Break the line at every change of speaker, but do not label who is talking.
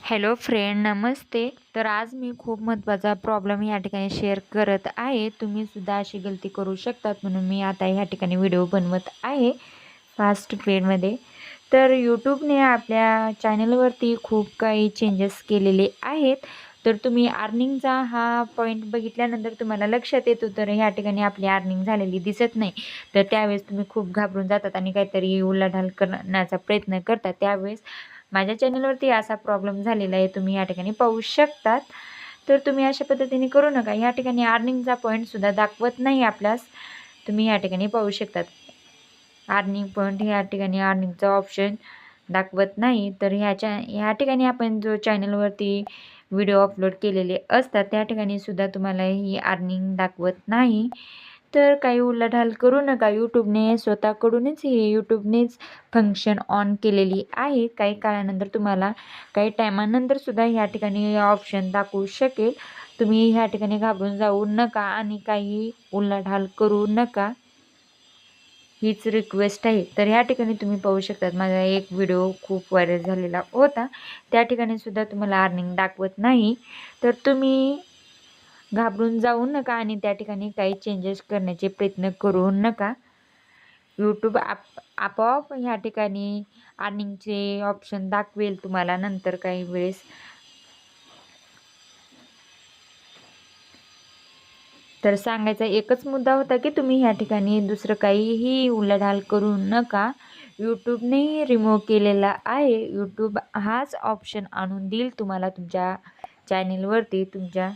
Hello friend, नमस्ते. तर आज मी खूप महत्त्वाचा प्रॉब्लेम या ठिकाणी शेअर करत आहे. तुम्हीसुद्धा अशी गलती करू शकतात म्हणून मी आता ह्या ठिकाणी व्हिडिओ बनवत आहे फास्ट स्पीडमध्ये. तर यूट्यूबने आपल्या चॅनलवरती खूप काही चेंजेस केलेले आहेत. तर तुम्ही अर्निंगचा हा पॉईंट बघितल्यानंतर तुम्हाला लक्षात येतो, तर ह्या ठिकाणी आपली अर्निंग झालेली दिसत नाही. तर त्यावेळेस तुम्ही खूप घाबरून जातात आणि काहीतरी उलाढाल करण्याचा प्रयत्न करता. त्यावेळेस माझ्या चॅनलवरती असा प्रॉब्लेम झालेला आहे, तुम्ही या ठिकाणी पाहू शकतात. तर तुम्ही अशा पद्धतीने करू नका. या ठिकाणी अर्निंगचा पॉईंटसुद्धा दाखवत नाही आपल्यास. तुम्ही या ठिकाणी पाहू शकतात. अर्निंग पॉईंट या ठिकाणी अर्निंगचा ऑप्शन दाखवत नाही. तर ह्या ठिकाणी आपण जो चॅनलवरती व्हिडिओ अपलोड केलेले असतात, त्या ठिकाणी सुद्धा तुम्हाला ही अर्निंग दाखवत नाही. तर काही उलाढाल करू नका. यूट्यूबने स्वतःकडूनच यूट्यूबनेच फंक्शन ऑन केलेली आहे. काही काळानंतर तुम्हाला काही टायमानंतर सुद्धा ह्या ठिकाणी ऑप्शन दाखवू शकेल. तुम्ही ह्या ठिकाणी घाबरून जाऊ नका आणि काही उलाढाल करू नका. हीच रिक्वेस्ट आहे. तर ह्या ठिकाणी तुम्ही पाहू शकतात, माझा एक व्हिडिओ खूप व्हायरल झालेला होता. त्या ठिकाणी सुद्धा तुम्हाला अर्निंग दाखवत नाही. तर तुम्ही घाबरून जाऊ नका आणि त्या ठिकाणी काही चेंजेस करण्याचे प्रयत्न करू नका. यूट्यूब आपोआप ह्या ठिकाणी अर्निंगचे ऑप्शन दाखवेल तुम्हाला नंतर काही वेळेस. तर सांगायचा एकच मुद्दा होता, की तुम्ही ह्या ठिकाणी दुसरं काहीही उलाढाल करू नका. यूट्यूबने रिमूव्ह केलेला आहे. यूट्यूब हाच ऑप्शन आणून देईल तुम्हाला तुमच्या चॅनेलवरती, तुमच्या